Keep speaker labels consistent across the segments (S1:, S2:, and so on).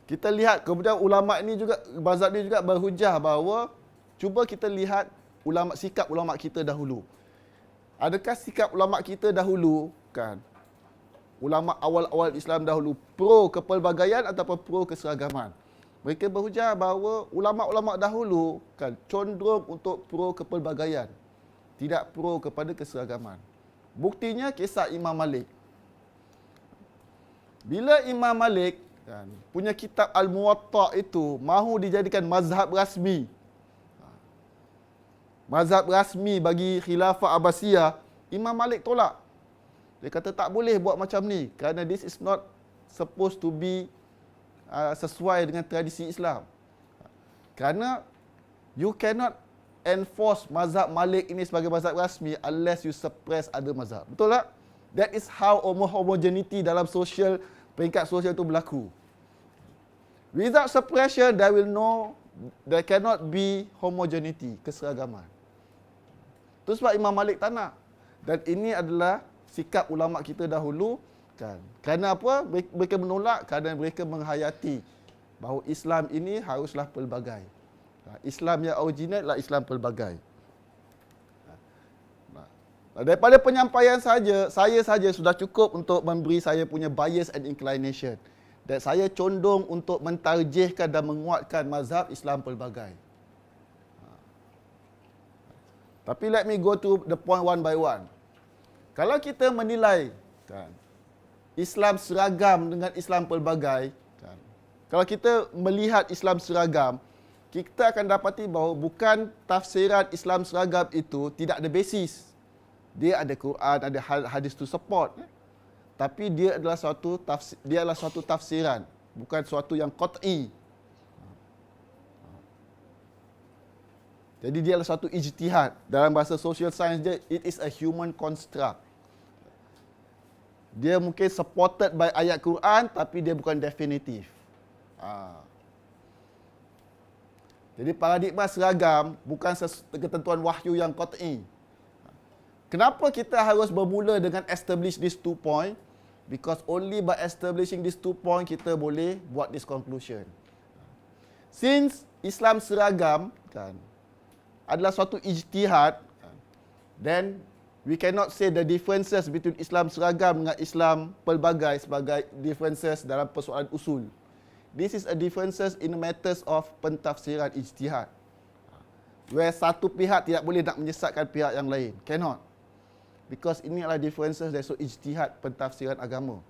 S1: Kita lihat kemudian ulama ini juga, mazhab ni juga berhujah bahawa cuba kita lihat sikap ulama kita dahulu. Adakah sikap ulama kita dahulu kan, ulama awal-awal Islam dahulu pro kepelbagaian ataupun pro keseragaman? Mereka berhujah bahawa ulama-ulama dahulu kan condong untuk pro kepelbagaian, tidak pro kepada keseragaman. Buktinya kisah Imam Malik. Bila Imam Malik kan, punya kitab Al-Muwatta itu mahu dijadikan mazhab rasmi. Mazhab rasmi bagi Khilafah Abbasiyah, Imam Malik tolak. Dia kata tak boleh buat macam ni kerana this is not supposed to be sesuai dengan tradisi Islam. Kerana you cannot enforce mazhab Malik ini sebagai mazhab rasmi unless you suppress other mazhab. Betul tak? That is how homogeneity dalam sosial, peringkat sosial itu berlaku. Without suppression, there cannot be homogeneity, keseragaman. Itu sebab Imam Malik tak nak. Dan ini adalah sikap ulama kita dahulu kan. Kerana apa? Mereka menolak kerana mereka menghayati bahawa Islam ini haruslah pelbagai. Islam yang original adalah Islam pelbagai. Daripada penyampaian saya saja sudah cukup untuk memberi saya punya bias and inclination. Dan saya condong untuk mentarjihkan dan menguatkan mazhab Islam pelbagai. Tapi let me go to the point one by one. Kalau kita menilai kan, Islam seragam dengan Islam pelbagai, kan, kalau kita melihat Islam seragam, kita akan dapati bahawa bukan tafsiran Islam seragam itu tidak ada basis. Dia ada Quran, ada hadis to support. Tapi dia adalah suatu tafsiran, bukan suatu yang qat'i. Jadi dia adalah suatu ijtihad. Dalam bahasa social science dia, it is a human construct. Dia mungkin supported by ayat Quran, tapi dia bukan definitif. Jadi paradigma seragam bukan ketentuan wahyu yang qat'i. Kenapa kita harus bermula dengan establish these 2 points? Because only by establishing these 2 points kita boleh buat this conclusion. Since Islam seragam kan adalah suatu ijtihad, then we cannot say the differences between Islam seragam dengan Islam pelbagai sebagai differences dalam persoalan usul. This is a differences in matters of pentafsiran ijtihad. Where satu pihak tidak boleh nak menyesatkan pihak yang lain. Cannot. Because ini adalah differences dari sudut ijtihad pentafsiran agama.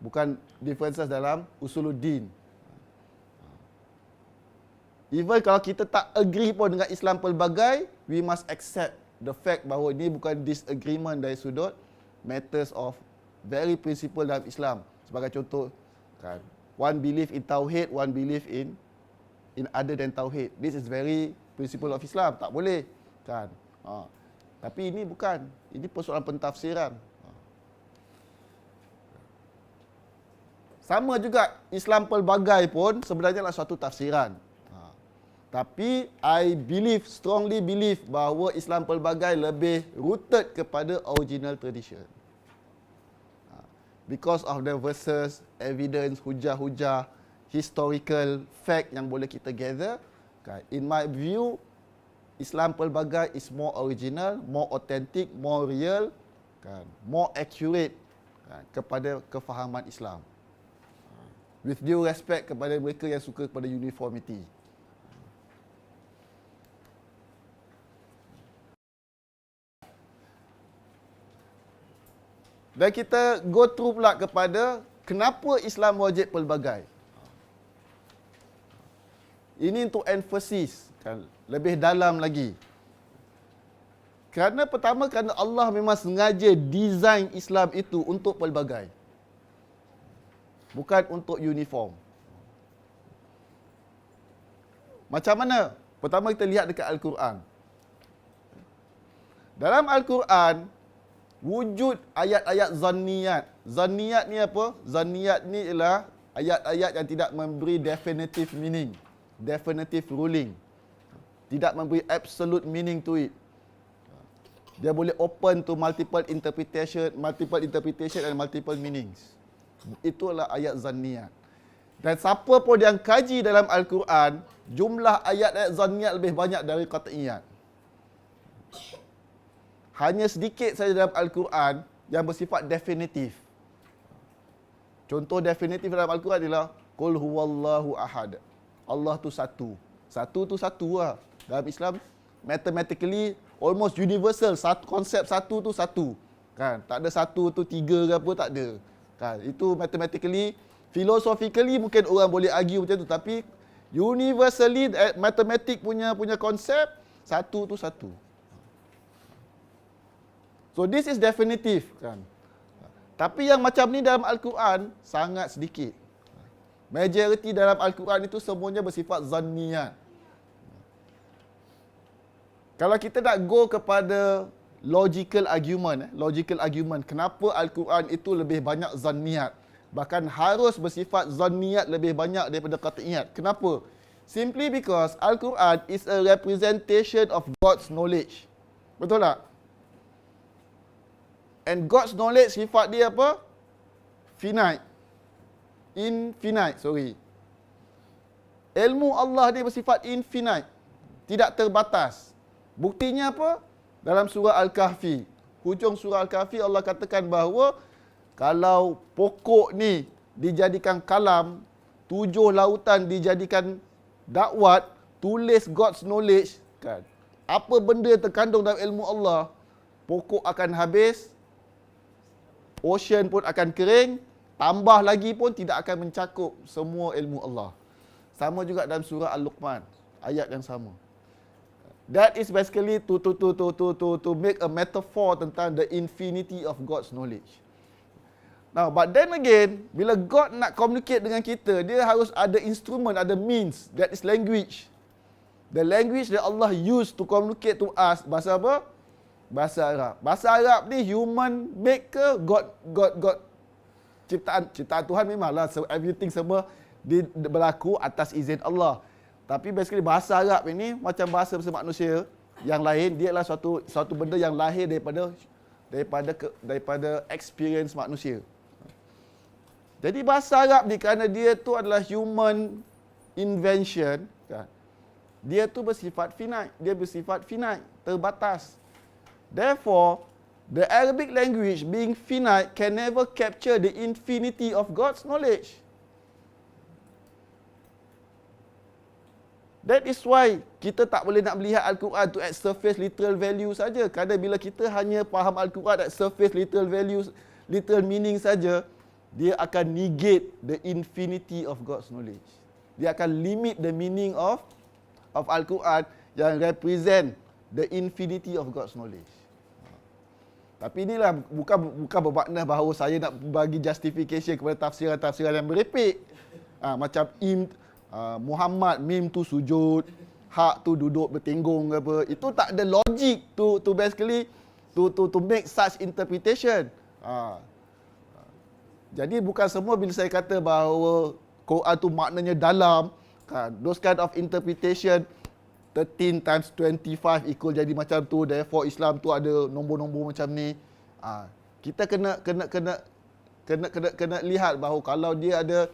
S1: Bukan differences dalam usuluddin. Even kalau kita tak agree pun dengan Islam pelbagai, we must accept the fact bahawa ini bukan disagreement dari sudut matters of very principle dalam Islam. Sebagai contoh, kan, one believe in Tauhid, one believe in other than Tauhid. This is very principle of Islam. Tak boleh. Kan? Tapi ini bukan. Ini persoalan pentafsiran. Sama juga Islam pelbagai pun sebenarnya adalah suatu tafsiran. Tapi strongly believe bahawa Islam pelbagai lebih rooted kepada original tradition. Because of the verses, evidence, hujah-hujah, historical fact yang boleh kita gather. In my view, Islam pelbagai is more original, more authentic, more real, more accurate kepada kefahaman Islam. With due respect kepada mereka yang suka kepada uniformity. Dan kita go through pula kepada kenapa Islam wajib pelbagai. Ini untuk emphasis, kan, lebih dalam lagi. Kerana pertama, kerana Allah memang sengaja design Islam itu untuk pelbagai. Bukan untuk uniform. Macam mana? Pertama kita lihat dekat Al-Quran. Dalam Al-Quran, wujud ayat-ayat zanniyat. Zanniyat ni apa? Zanniyat ni ialah ayat-ayat yang tidak memberi definitive meaning, definitive ruling. Tidak memberi absolute meaning to it. Dia boleh open to multiple interpretation and multiple meanings. Itulah ayat zanniyat. Dan siapa pun yang kaji dalam Al-Quran, jumlah ayat-ayat zanniyat lebih banyak dari qat'iyat. Hanya sedikit saja dalam Al-Quran yang bersifat definitif. Contoh definitif dalam Al-Quran adalah Qul huwallahu ahad. Allah tu satu. Satu tu satu lah. Dalam Islam, mathematically almost universal. Satu konsep satu tu satu. Kan? Tak ada satu tu tiga ke apa, tak ada. Kan? Itu mathematically, philosophically mungkin orang boleh argue macam tu, tapi universally matematik punya konsep satu tu satu. So this is definitive kan. Tapi yang macam ni dalam Al-Quran sangat sedikit. Majority dalam Al-Quran itu semuanya bersifat zanniyat. Kalau kita nak go kepada logical argument, kenapa Al-Quran itu lebih banyak zanniyat? Bahkan harus bersifat zanniyat lebih banyak daripada qat'iyat. Kenapa? Simply because Al-Quran is a representation of God's knowledge. Betul tak? And God's knowledge sifat dia apa? Infinite. Ilmu Allah dia bersifat infinite. Tidak terbatas. Buktinya apa? Dalam surah Al-Kahfi. Hujung surah Al-Kahfi Allah katakan bahawa kalau pokok ni dijadikan kalam, 7 lautan dijadikan dakwat, tulis God's knowledge, kan? Apa benda yang terkandung dalam ilmu Allah, pokok akan habis, ocean pun akan kering, tambah lagi pun tidak akan mencakup semua ilmu Allah. Sama juga dalam surah Al-Luqman, ayat yang sama. That is basically to make a metaphor tentang the infinity of God's knowledge. Now, but then again, bila God nak communicate dengan kita, dia harus ada instrument, ada means. That is language. The language that Allah use to communicate to us, bahasa apa? Bahasa Arab. Bahasa Arab ni human make ke God ciptaan Tuhan memanglah, everything semua berlaku atas izin Allah. Tapi basically bahasa Arab ini macam bahasa manusia yang lain, dia adalah suatu benda yang lahir daripada experience manusia. Jadi bahasa Arab ni kerana dia tu adalah human invention, kan? Dia tu bersifat finite, terbatas. Therefore, the Arabic language being finite can never capture the infinity of God's knowledge. That is why kita tak boleh nak melihat Al-Quran tu at surface literal value saja. Kerana bila kita hanya faham Al-Quran at surface literal values, literal meaning saja, dia akan negate the infinity of God's knowledge. Dia akan limit the meaning of Al-Quran yang represent the infinity of God's knowledge. Tapi inilah bukan bermakna bahawa saya nak bagi justification kepada tafsiran-tafsiran yang merepek. Macam Muhammad mim tu sujud, hak tu duduk bertenggung ke apa. Itu tak ada logic to basically to make such interpretation. Jadi bukan semua bila saya kata bahawa Quran tu maknanya dalam, kan, those kind of interpretation 13 times 25 equal jadi macam tu, therefore Islam tu ada nombor-nombor macam ni. Kita kena lihat bahawa kalau dia ada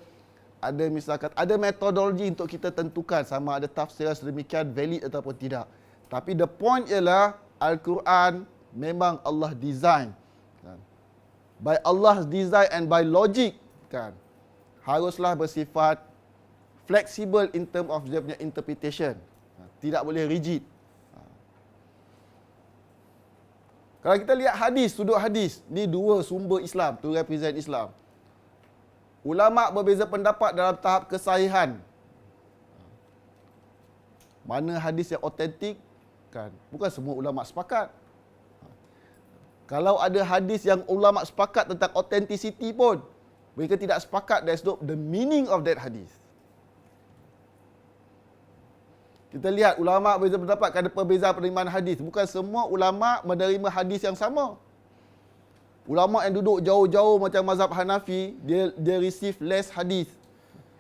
S1: misalkan ada metodologi untuk kita tentukan sama ada tafsiran sedemikian valid ataupun tidak. Tapi the point ialah Al-Quran memang Allah design, kan? By Allah's design and by logic, kan, haruslah bersifat flexible in term of dia punya interpretation. Tidak boleh rigid. Kalau kita lihat hadis, sudut hadis, ni dua sumber Islam, tu represent Islam. Ulama berbeza pendapat dalam tahap kesahihan. Mana hadis yang otentik, kan? Bukan semua ulama sepakat. Kalau ada hadis yang ulama sepakat tentang authenticity pun, mereka tidak sepakat that's not the meaning of that hadis. Kita lihat ulama berbeza pendapat kerana perbezaan penerimaan hadis. Bukan semua ulama menerima hadis yang sama. Ulama yang duduk jauh-jauh macam mazhab Hanafi, dia receive less hadis.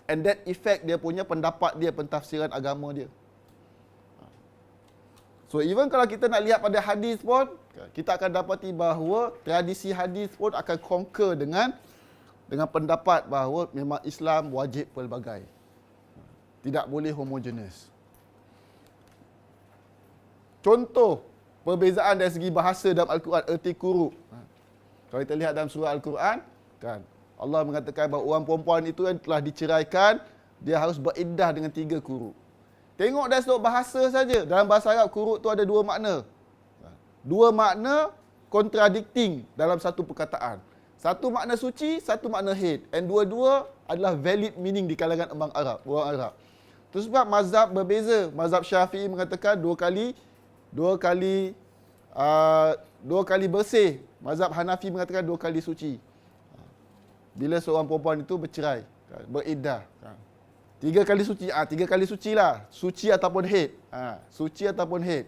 S1: And that effect dia punya pendapat dia, pentafsiran agama dia. So even kalau kita nak lihat pada hadis pun, kita akan dapati bahawa tradisi hadis pun akan conquer dengan dengan pendapat bahawa memang Islam wajib pelbagai. Tidak boleh homogeneous. Contoh perbezaan dari segi bahasa dalam Al-Quran, erti kuruk. Kalau kita lihat dalam surah Al-Quran, kan, Allah mengatakan bahawa orang perempuan itu yang telah diceraikan, dia harus beriddah dengan 3 kuruk. Tengok dari sudut bahasa saja. Dalam bahasa Arab, kuruk tu ada 2 makna. 2 makna contradicting dalam satu perkataan. Satu makna suci, satu makna haid. And dua-dua adalah valid meaning di kalangan orang Arab. Itu sebab mazhab berbeza. Mazhab Syafi'i mengatakan 2 kali bersih. Mazhab Hanafi mengatakan 2 kali suci. Bila seorang perempuan itu bercerai, beriddah. 3 kali suci, 3 kali suci lah. Suci ataupun haid. Suci ataupun haid.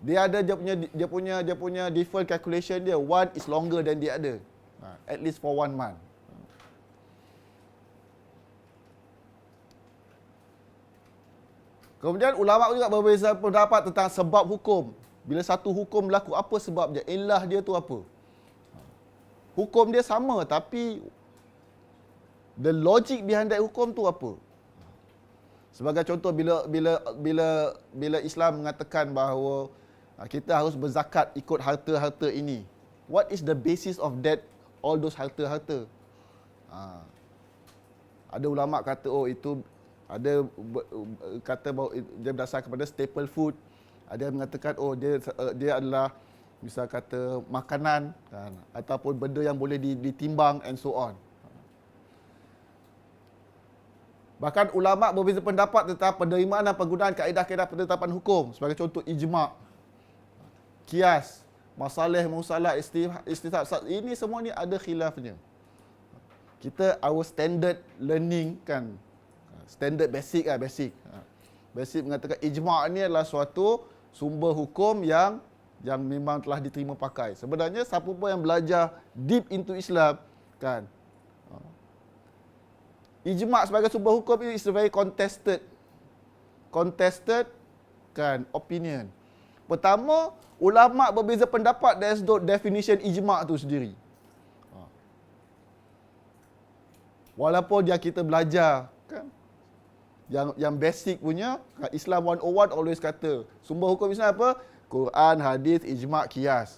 S1: Dia ada dia punya default calculation dia. One is longer than the other. At least for 1 month. Kemudian ulama juga berbeza pendapat tentang sebab hukum. Bila satu hukum berlaku, apa sebab dia? Illah dia tu apa? Hukum dia sama, tapi the logic behind that hukum tu apa? Sebagai contoh, bila Islam mengatakan bahawa kita harus berzakat ikut harta-harta ini. What is the basis of that? All those harta-harta. Ada ulama kata, itu ada kata bahawa dia berdasar kepada staple food. Ada yang mengatakan, dia adalah misal kata makanan, kan, ataupun benda yang boleh ditimbang and so on. Bahkan ulama berbeza pendapat tentang penerimaan dan penggunaan kaedah-kaedah penetapan hukum. Sebagai contoh, ijma', qiyas, masalih, musalah, istihad. Ini semua ni ada khilafnya. Kita, our standard learning kan, standard basic lah, basic mengatakan ijma' ni adalah suatu sumber hukum yang memang telah diterima pakai. Sebenarnya siapa pun yang belajar deep into Islam, kan, ijma' sebagai sumber hukum ini is a very contested kan opinion. Pertama, ulama berbeza pendapat dari sudut definition ijma' tu sendiri. Walaupun kita belajar kan, yang basic punya, Islam 101 always kata sumber hukum Islam apa? Quran, hadis, ijma', qiyas.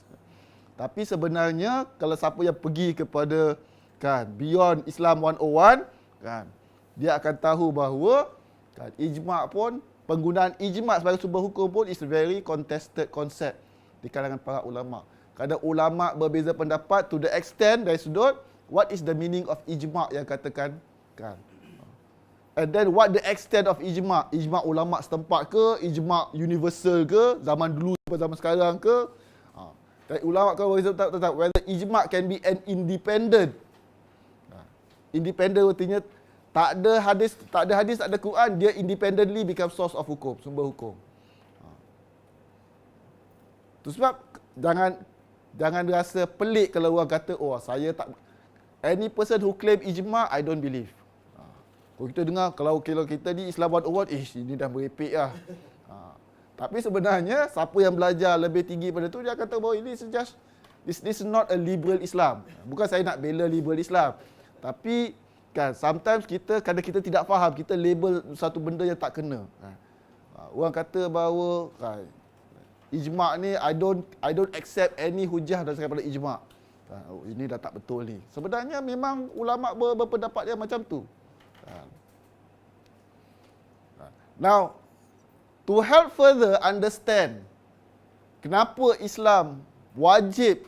S1: Tapi sebenarnya kalau siapa yang pergi kepada kan beyond Islam 101, kan, dia akan tahu bahawa kan, ijma' pun, penggunaan ijma' sebagai sumber hukum pun is a very contested concept di kalangan para ulama. Kadang ulama berbeza pendapat to the extent dari sudut what is the meaning of ijma' yang katakan, kan. And then what the extent of ijma'? Ijma' ulama setempat ke? Ijma' universal ke? Zaman dulu sampai zaman sekarang ke? Dan ulama kan berbeza tentang whether ijma' can be an independent. Independent artinya tak ada hadis, tak ada Quran, dia independently become source of hukum, sumber hukum. Itu sebab jangan rasa pelik kalau orang kata, saya tak, any person who claim ijma', I don't believe. Kalau kita dengar, kalau kita di Islam 101, ini dah merepek lah. Tapi sebenarnya, siapa yang belajar lebih tinggi pada tu, dia kata bahawa ini this is not a liberal Islam. Bukan saya nak bela liberal Islam. Tapi, kan, sometimes kadang kita tidak faham, kita label satu benda yang tak kena. Orang kata bahawa, kan, ijma' ni, I don't accept any hujah daripada ijma'. Ini dah tak betul ni. Sebenarnya memang ulama' berpendapat yang macam tu. Now, to help further understand kenapa Islam wajib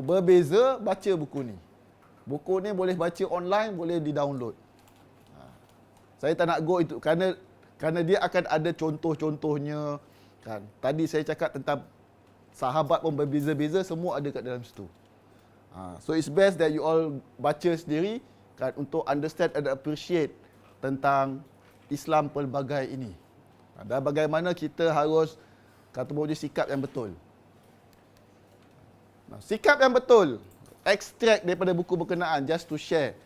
S1: berbeza, baca buku ni. Buku ni boleh baca online, boleh di-download. Saya tak nak go itu kerana dia akan ada contoh-contohnya, kan. Tadi saya cakap tentang sahabat pun berbeza-beza, semua ada kat dalam situ. So it's best that you all baca sendiri, kan, untuk understand and appreciate tentang Islam pelbagai ini. Dan bagaimana kita harus sikap yang betul. Sikap yang betul, extract daripada buku berkenaan, just to share.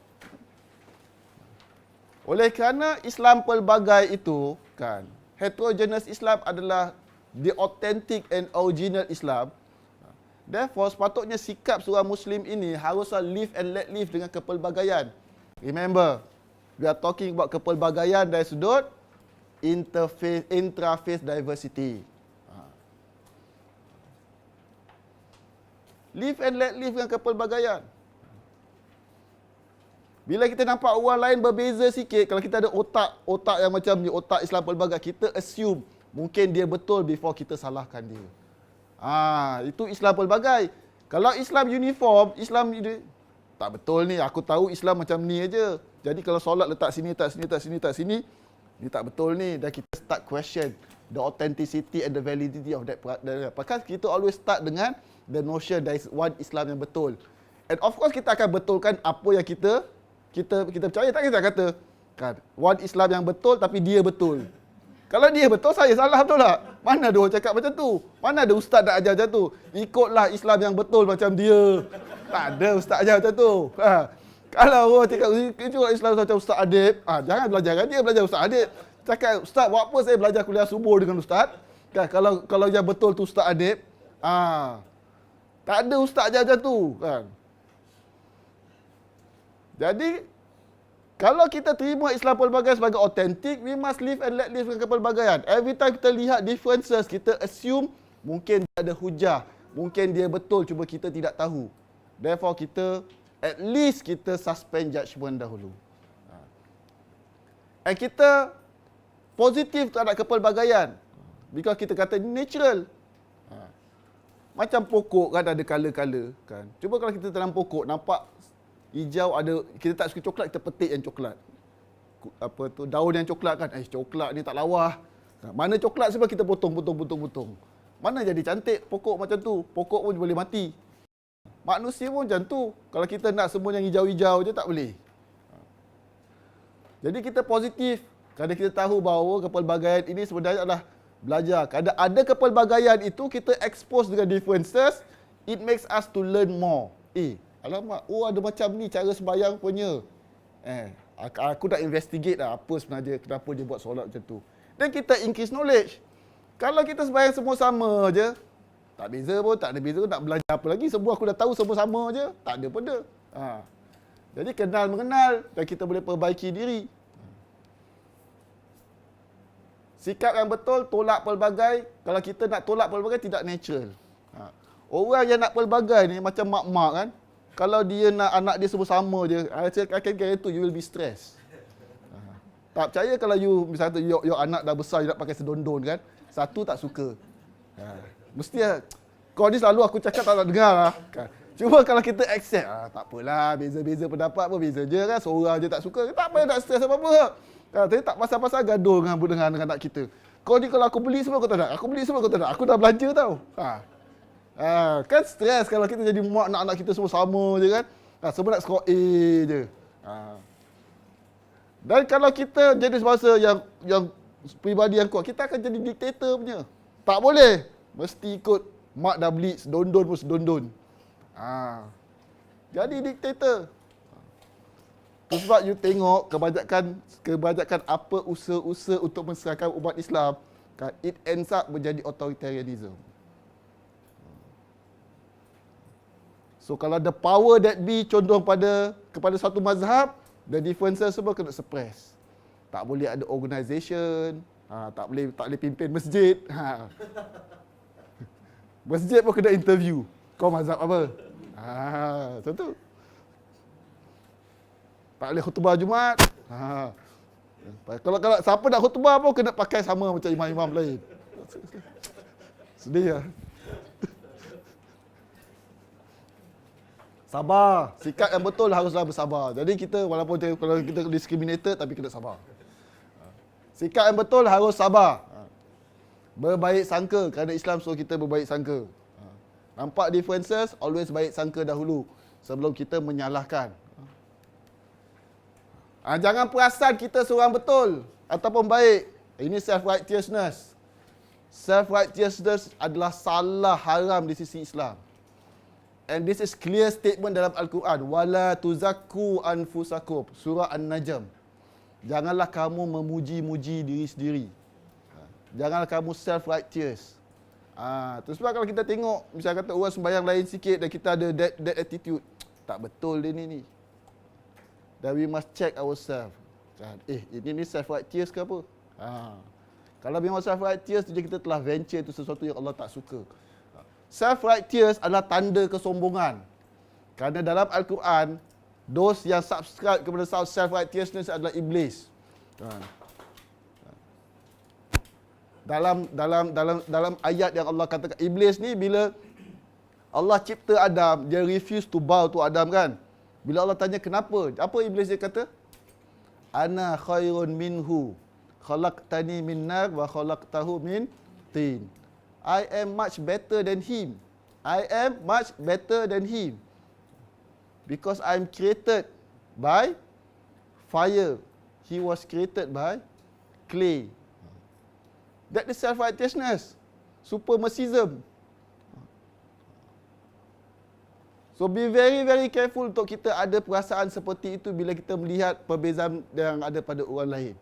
S1: Oleh kerana Islam pelbagai itu, kan, heterogeneous Islam adalah the authentic and original Islam. Therefore, sepatutnya sikap seorang Muslim ini haruslah live and let live dengan kepelbagaian. Remember, we are talking about kepelbagaian dari sudut intrafaith diversity. Live and let live dengan kepelbagaian. Bila kita nampak orang lain berbeza sikit, kalau kita ada otak yang macam ni, otak Islam pelbagai, kita assume mungkin dia betul before kita salahkan dia. Itu Islam pelbagai. Kalau Islam uniform, Islam tak betul ni, aku tahu Islam macam ni aja. Jadi kalau solat letak sini, tak sini, ni tak betul ni. Dan kita start question the authenticity and the validity of that. Because kita always start dengan the notion there is one Islam yang betul. And of course kita akan betulkan apa yang kita percaya. Tak kita kata kan one Islam yang betul tapi dia betul. Kalau dia betul, saya salah, betul tak? Mana ada orang cakap macam tu? Mana ada ustaz nak ajar macam tu? Ikutlah Islam yang betul macam dia. Tak ada ustaz ajar macam tu. Kalau orang cakap ikut Islam macam Ustaz Adib, jangan belajar dengan dia, belajar Ustaz Adib. Cakap, ustaz, buat apa saya belajar kuliah subuh dengan ustaz? Kan, kalau yang betul tu Ustaz Adib, tak ada ustaz ajar macam tu. Kan? Jadi, kalau kita terima Islam pelbagai sebagai autentik, we must live and let live dengan kepelbagaian. Every time kita lihat differences, kita assume mungkin dia ada hujah, mungkin dia betul, cuma kita tidak tahu. Therefore, at least kita suspend judgement dahulu. And kita positif terhadap kepelbagaian. Because kita kata natural. Macam pokok kan ada colour-colour kan. Cuba kalau kita tanam pokok, nampak hijau ada, kita tak suka coklat, kita petik yang coklat. Apa tu, daun yang coklat kan, coklat ni tak lawa. Mana coklat sebab kita potong. Mana jadi cantik pokok macam tu, pokok pun boleh mati. Manusia pun macam tu. Kalau kita nak semua yang hijau-hijau je tak boleh. Jadi kita positif kerana kita tahu bahawa kepelbagaian ini sebenarnya adalah belajar. Kerana ada kepelbagaian itu, kita expose dengan differences, it makes us to learn more. Alamak, ada macam ni cara sembahyang punya. Aku nak investigate lah apa sebenarnya, kenapa dia buat solat macam tu. Dan kita increase knowledge. Kalau kita sembahyang semua sama je, tak beza pun, tak ada beza pun, nak belajar apa lagi. Semua aku dah tahu semua sama je, tak ada benda. Jadi kenal mengenal dan kita boleh perbaiki diri. Sikap yang betul, tolak pelbagai. Kalau kita nak tolak pelbagai, tidak natural. Orang yang nak pelbagai ni macam mak-mak kan. Kalau dia nak anak dia semua sama je, I can guarantee you will be stressed. Tak percaya kalau you, misalnya your anak dah besar, you nak pakai sedondon kan. Satu tak suka. Mesti kau ni selalu aku cakap tak nak dengar lah. Kan. Cuma kalau kita accept, tak apalah, beza-beza pendapat pun beza je kan. Seorang je tak suka, tak payah nak stress apa-apa. Tapi tak pasal-pasal gaduh dengan anak kita. Kau ni kalau aku beli semua kau tak nak, aku beli semua kau tak nak. Aku dah belanja tau. Kan stres kalau kita jadi mak nak anak kita semua sama je kan. Semua nak skor A je. Dan kalau kita jadi sebangsa yang peribadi yang kuat, kita akan jadi diktator punya. Tak boleh. Mesti ikut mak dah beli sedondon pun sedondon. Jadi diktator. Itu sebab you tengok kebanyakan apa usaha-usaha untuk menserahkan umat Islam, kan, it ends up menjadi authoritarianism. So kalau the power that be condong kepada satu mazhab, the differences semua kena suppress. Tak boleh ada organisation, tak boleh pimpin masjid. Masjid pun kena interview. Kau mazhab apa? Macam tu. Tak boleh khutbah Jumaat. Kalau siapa nak khutbah pun kena pakai sama macam imam-imam lain. Sedih lah. Sabar. Sikap yang betul haruslah bersabar. Jadi kita walaupun kalau kita discriminated tapi kena sabar. Sikap yang betul harus sabar. Berbaik sangka kerana Islam suruh kita berbaik sangka. Nampak differences, always baik sangka dahulu sebelum kita menyalahkan. Jangan perasan kita seorang betul ataupun baik. Ini self-righteousness. Self-righteousness adalah salah, haram di sisi Islam. And this is clear statement dalam Al-Quran. Wala tuzakku anfusakum. Surah An-Najm. Janganlah kamu memuji-muji diri sendiri. Janganlah kamu self-righteous. Tu sebab kalau kita tengok, misalnya kata orang sembahyang lain sikit dan kita ada that attitude, tak betul dia ni. Dan we must check ourselves. Ini self-righteous ke apa? Kalau memang self-righteous tu je kita telah venture tu sesuatu yang Allah tak suka. Self-righteous adalah tanda kesombongan. Kerana dalam Al-Quran, those yang subscribe kepada self-righteousness adalah iblis. Dalam ayat yang Allah katakan, iblis ni bila Allah cipta Adam, dia refuse to bow to Adam kan. Bila Allah tanya kenapa? Apa iblis dia kata? Ana khairun minhu, khalaqtani min nar wa khalaqtahu min tin. I am much better than him. I am much better than him. Because I am created by fire. He was created by clay. That is self-righteousness. Supremacism. So be very, very careful untuk kita ada perasaan seperti itu bila kita melihat perbezaan yang ada pada orang lain.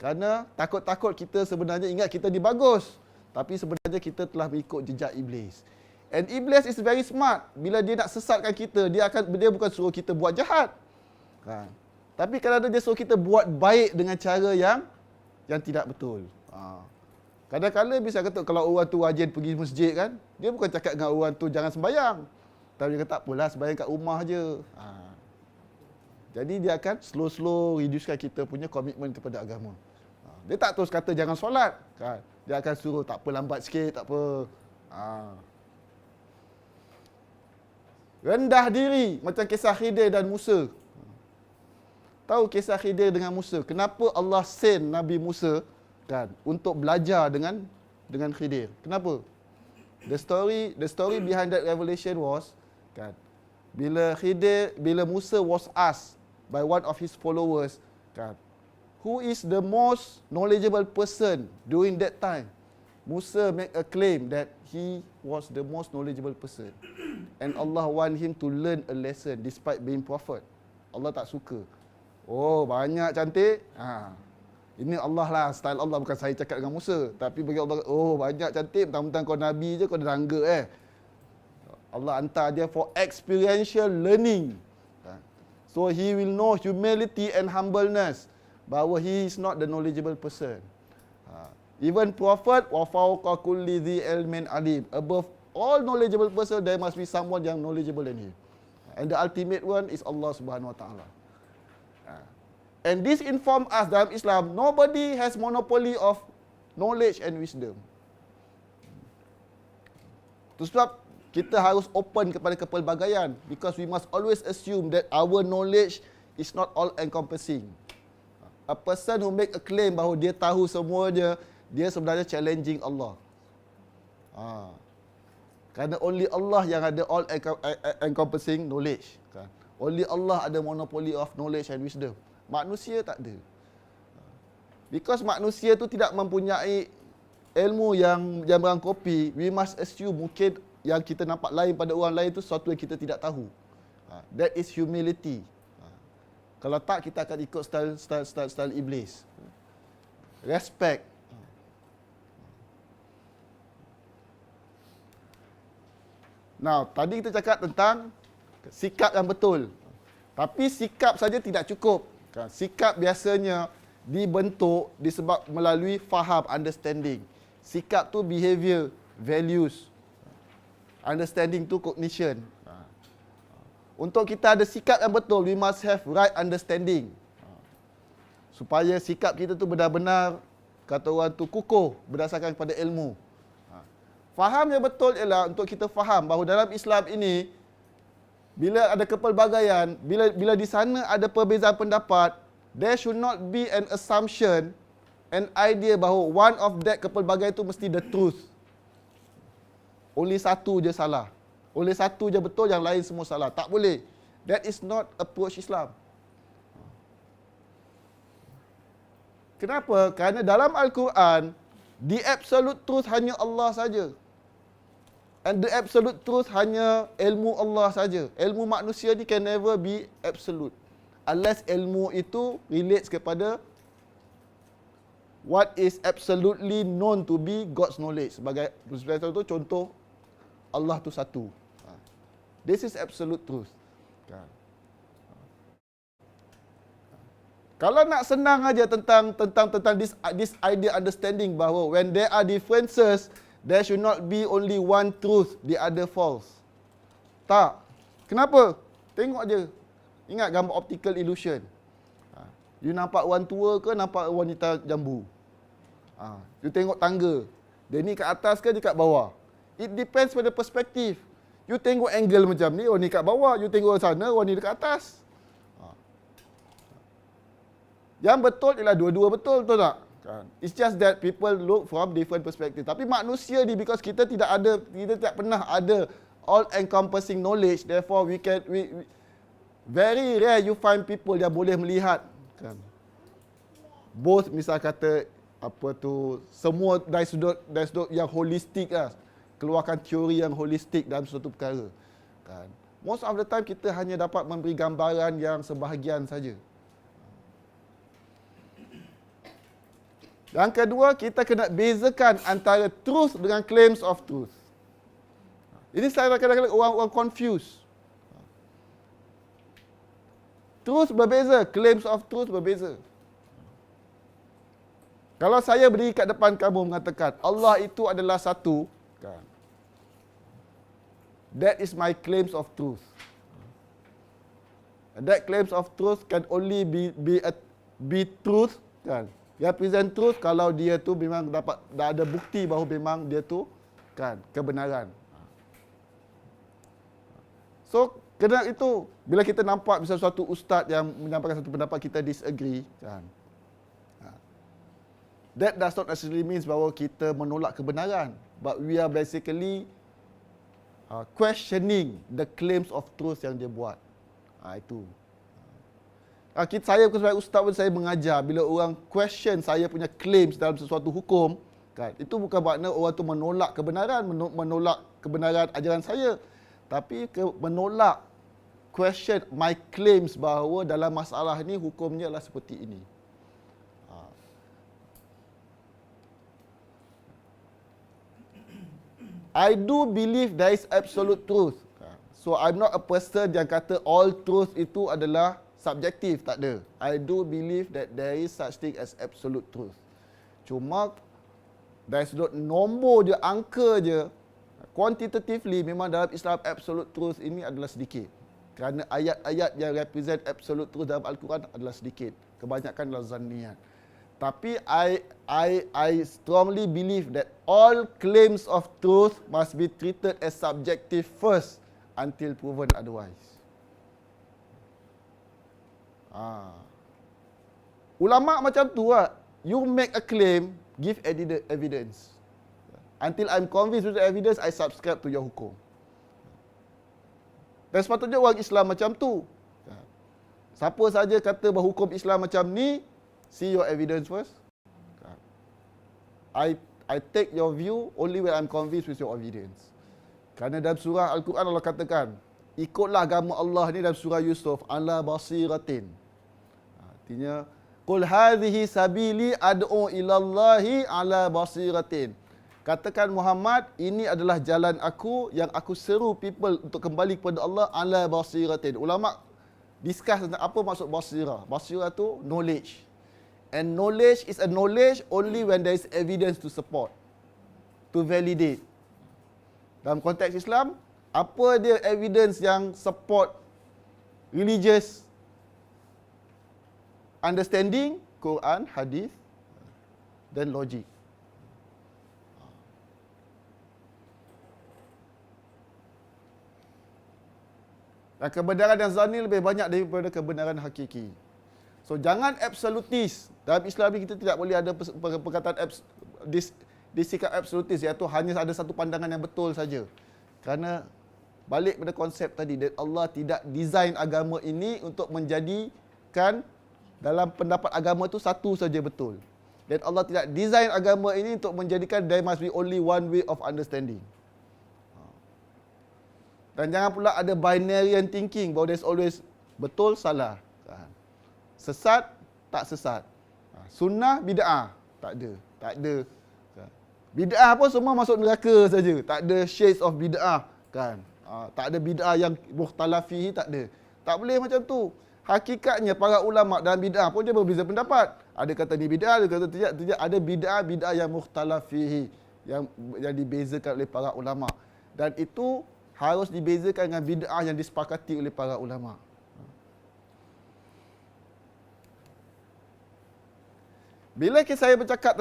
S1: Kerana takut-takut kita sebenarnya ingat kita ni bagus. Tapi sebenarnya kita telah mengikut jejak iblis. And iblis is very smart. Bila dia nak sesatkan kita, dia bukan suruh kita buat jahat. Tapi kadang-kadang dia suruh kita buat baik dengan cara yang tidak betul. Kadang-kadang bisa kata kalau orang tu rajin pergi masjid kan, dia bukan cakap dengan orang tu jangan sembahyang. Tapi dia kata tak apalah, sembahyang kat rumah je. Jadi dia akan slow-slow reducekan kita punya komitmen kepada agama. Dia tak terus kata jangan solat. Dia akan suruh tak apa, lambat sikit, tak apa. Rendah diri macam kisah Khidir dan Musa. Tahu kisah Khidir dengan Musa? Kenapa Allah send Nabi Musa kan untuk belajar dengan Khidir? Kenapa? The story behind that revelation was kan bila Musa was asked by one of his followers kan, who is the most knowledgeable person during that time? Musa make a claim that he was the most knowledgeable person. And Allah want him to learn a lesson despite being prophet. Allah tak suka. Oh, banyak cantik. Ini Allah lah, style Allah, bukan saya cakap dengan Musa. Tapi bagi Allah, oh banyak cantik, mentang-mentang kau Nabi je, kau dah rangga Allah hantar dia for experiential learning. So he will know humility and humbleness. Bahawa he is not the knowledgeable person. Even prophet, wa fawqa kulli dhi ilmin alim. Above all knowledgeable person, there must be someone yang knowledgeable than him. And the ultimate one is Allah Subhanahu Wa Taala. And this inform us dalam Islam, nobody has monopoly of knowledge and wisdom. Itu sebab kita harus open kepada kepelbagaian, because we must always assume that our knowledge is not all encompassing. A person who make a claim bahawa dia tahu semuanya, dia sebenarnya challenging Allah. Kerana only Allah yang ada all encompassing knowledge. Only Allah ada monopoly of knowledge and wisdom. Manusia tak ada. Because manusia tu tidak mempunyai ilmu yang merangkupi, we must assume mungkin yang kita nampak lain pada orang lain tu sesuatu yang kita tidak tahu. That is humility. Kalau tak, kita akan ikut style iblis. Respect. Now, tadi kita cakap tentang sikap yang betul. Tapi sikap saja tidak cukup. Sikap biasanya dibentuk disebab melalui faham, understanding. Sikap tu behavior, values. Understanding tu cognition. Untuk kita ada sikap yang betul, we must have right understanding. Supaya sikap kita tu benar-benar, kata orang tu, kukuh berdasarkan kepada ilmu. Faham yang betul ialah untuk kita faham bahawa dalam Islam ini, bila ada kepelbagaian, bila di sana ada perbezaan pendapat, there should not be an assumption, an idea bahawa one of that kepelbagaian itu mesti the truth. Only satu je salah. Oleh satu je betul, yang lain semua salah. Tak boleh. That is not approach Islam. Kenapa? Kerana dalam Al-Quran, the absolute truth hanya Allah saja. And the absolute truth hanya ilmu Allah saja. Ilmu manusia ni can never be absolute. Unless ilmu itu relates kepada what is absolutely known to be God's knowledge. Sebagai contoh, Allah tu satu. This is absolute truth. Kan? Kalau nak senang aja tentang this idea understanding bahawa when there are differences, there should not be only one truth, the other false. Tak. Kenapa? Tengok aja. Ingat gambar optical illusion. You nampak orang tua ke nampak wanita jambu? You tengok tangga. Dia ni kat atas ke dia kat bawah? It depends pada perspektif. You tengok angle macam ni, orang ni kat bawah. You tengok sana, orang ni dekat atas. Yang betul ialah dua-dua betul, betul tak? Kan? It's just that people look from different perspective. Tapi manusia ni, because kita tidak pernah ada all-encompassing knowledge, therefore very rare you find people yang boleh melihat. Kan? Both misal kata, semua dari sudut yang holistik lah. Keluarkan teori yang holistik dalam suatu perkara. Kan? Most of the time kita hanya dapat memberi gambaran yang sebahagian saja. Yang kedua, kita kena bezakan antara truth dengan claims of truth. Ini saya kadang-kadang orang confuse. Truth berbeza, claims of truth berbeza. Kalau saya berdiri kat depan kamu mengatakan Allah itu adalah satu, kan? That is my claims of truth. And that claims of truth can only be truth, kan? Represent truth kalau dia tu memang dah ada bukti bahawa memang dia tu kan kebenaran. So, kena itu bila kita nampak misalnya suatu ustaz yang menyampaikan satu pendapat kita disagree, kan. That does not necessarily means bahawa kita menolak kebenaran, but we are basically questioning the claims of truth yang dia buat. Itu. Saya sebagai ustaz pun saya mengajar bila orang question saya punya claims dalam sesuatu hukum, kan, itu bukan makna orang tu menolak kebenaran ajaran saya, tapi menolak question my claims bahawa dalam masalah ni hukumnya adalah seperti ini. I do believe there is absolute truth. So I'm not a person yang kata all truth itu adalah subjektif, tak ada. I do believe that there is such thing as absolute truth. Cuma dari sudut nombor je, angka je, quantitatively memang dalam Islam absolute truth ini adalah sedikit. Kerana ayat-ayat yang represent absolute truth dalam Al-Quran adalah sedikit. Kebanyakan adalah zanniyat. Tapi I strongly believe that all claims of truth must be treated as subjective first until proven otherwise. Ulama macam tu lah. You make a claim, give evidence. Until I'm convinced with the evidence, I subscribe to your hukum. Dan sepatutnya orang Islam macam tu. Siapa saja kata bahawa hukum Islam macam ni, see your evidence first. I take your view only when I'm convinced with your evidence. Kerana dalam surah Al-Quran Allah katakan, ikutlah agama Allah ni dalam surah Yusuf, ala basiratin. Artinya, qul hadhihi sabili ad'u ilallahi ala basiratin. Katakan Muhammad, ini adalah jalan aku yang aku seru people untuk kembali kepada Allah ala basiratin. Ulama discuss tentang apa maksud basirah. Basirah tu knowledge. And knowledge is a knowledge only when there is evidence to support, to validate. Dalam konteks Islam, apa dia evidence yang support religious understanding? Quran, hadis dan logik. Dan kebenaran yang zani lebih banyak daripada kebenaran hakiki. So jangan absolutis. Dalam Islam ni kita tidak boleh ada perkataan disikap absolutis, iaitu hanya ada satu pandangan yang betul saja. Kerana balik pada konsep tadi, that Allah tidak design agama ini untuk menjadikan dalam pendapat agama itu satu saja betul. Dan Allah tidak design agama ini untuk menjadikan there must be only one way of understanding. Dan jangan pula ada binarian thinking bahawa there's always betul, salah. Sesat, tak sesat. Sunnah, bid'ah. Tak ada. Tak ada. Kan. Bid'ah pun semua masuk neraka saja. Tak ada shades of bid'ah. Kan. Tak ada bid'ah yang mukhtalafihi, tak ada. Tak boleh macam tu. Hakikatnya para ulama dalam bid'ah pun dia berbeza pendapat. Ada kata ni bid'ah, ada kata tidak. Ada bid'ah yang mukhtalafihi. Yang dibezakan oleh para ulama. Dan itu harus dibezakan dengan bid'ah yang disepakati oleh para ulama. Bila saya bercakap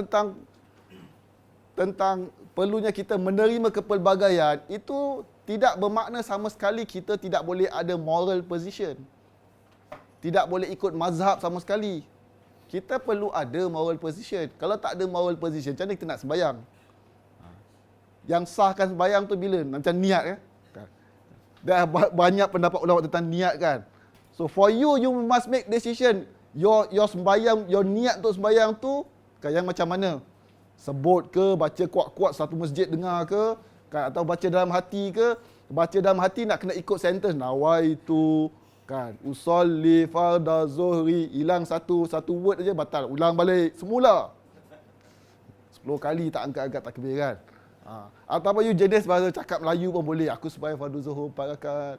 S1: tentang perlunya kita menerima kepelbagaian, itu tidak bermakna sama sekali kita tidak boleh ada moral position. Tidak boleh ikut mazhab sama sekali. Kita perlu ada moral position. Kalau tak ada moral position, macam mana kita nak sembahyang? Yang sahkan sembahyang tu bila? Macam niat kan? Dah banyak pendapat ulama tentang niat kan. So for you must make decision. Your sembahyang, your niat untuk sembahyang tu kan yang macam mana? Sebut ke, baca kuat-kuat satu masjid dengar ke, kan, atau baca dalam hati ke? Baca dalam hati nak kena ikut sentence nawaitu kan, usolli fardhu zuhri, hilang satu word aja batal, ulang balik semula. 10 kali tak angkat-angkat takbir kan. Ataupun you jenis bahasa cakap Melayu pun boleh. Aku sembahyang fardu zuhur 4 rakaat.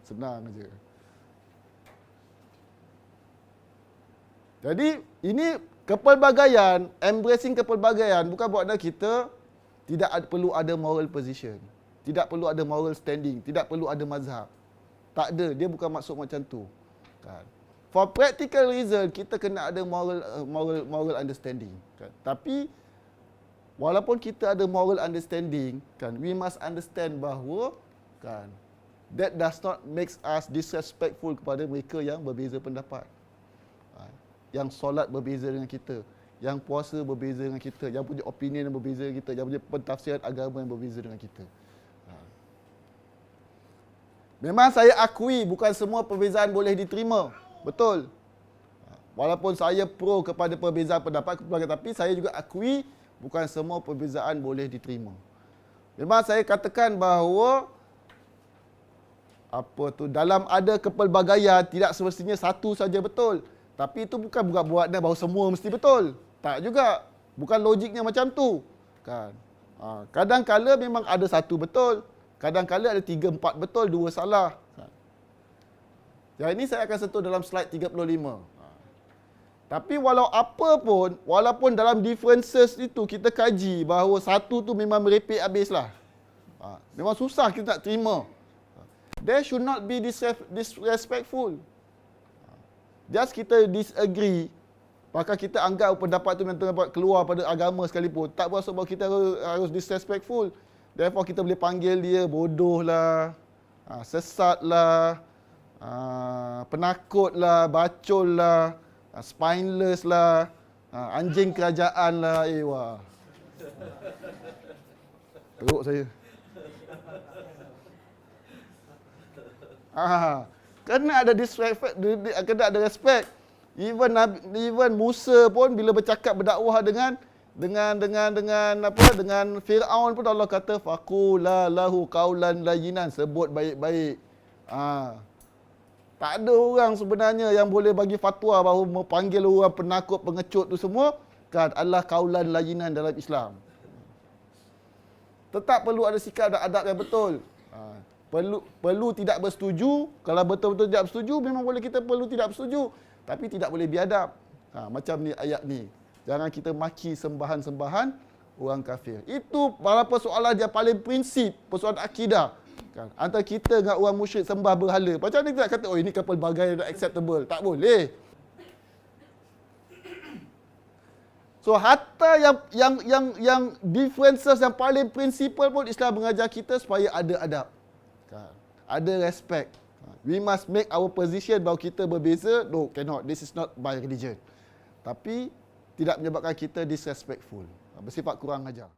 S1: Senang aja. Jadi ini kepelbagaian, embracing kepelbagaian bukan bermakna kita tidak perlu ada moral position. Tidak perlu ada moral standing, tidak perlu ada mazhab. Tak ada, dia bukan maksud macam tu. Kan. For practical reason, kita kena ada moral understanding. Kan. Tapi walaupun kita ada moral understanding, kan, we must understand bahawa kan, that does not makes us disrespectful kepada mereka yang berbeza pendapat. Yang solat berbeza dengan kita, yang puasa berbeza dengan kita, yang punya opinion yang berbeza dengan kita, yang punya pentafsiran agama yang berbeza dengan kita. Memang saya akui bukan semua perbezaan boleh diterima. Betul. Walaupun saya pro kepada perbezaan pendapat, tapi saya juga akui bukan semua perbezaan boleh diterima. Memang saya katakan bahawa dalam ada kepelbagaian tidak semestinya satu saja betul. Tapi itu bukan bermakna bahawa semua mesti betul. Tak juga. Bukan logiknya macam tu. Kan. Kadang-kala memang ada satu betul. Kadang-kala ada 3, 4 betul, 2 salah. Yang ini saya akan sentuh dalam slide 35. Tapi walaupun dalam differences itu kita kaji bahawa satu tu memang merepek habislah. Memang susah kita nak terima. There should not be disrespectful. Just kita disagree, maka kita anggap pendapat itu memang keluar pada agama sekalipun. Tak bermaksud bahawa kita harus disrespectful. Therefore kita boleh panggil dia bodoh lah, sesat lah, penakut lah, bacol lah, spineless lah, anjing kerajaan lah. Wah. Teruk saya. Kena ada disrespect, kena ada respect. Even Musa pun bila bercakap berdakwah dengan Firaun pun Allah kata faqula lahu qaulan layyinan, sebut baik-baik. Tak ada orang sebenarnya yang boleh bagi fatwa bahawa memanggil orang penakut, pengecut tu semua kan adalah qaulan layyinan dalam Islam. Tetap perlu ada sikap dan adab yang betul. Perlu tidak bersetuju. Kalau betul-betul tidak bersetuju, memang boleh kita perlu tidak bersetuju. Tapi tidak boleh biadab. Macam ni ayat ni. Jangan kita maki sembahan-sembahan orang kafir. Itu para persoalan yang paling prinsip, persoalan akidah. Kan? Antara kita dengan orang musyrik sembah berhala. Macam mana kita nak kata, oh ini kepelbagaian dan acceptable. Tak boleh. So hatta yang differences yang paling prinsipal pun Islam mengajar kita supaya ada adab. Ada respect. We must make our position bahawa kita berbeza. No, cannot. This is not by religion. Tapi tidak menyebabkan kita disrespectful. Bersifat kurang ajar.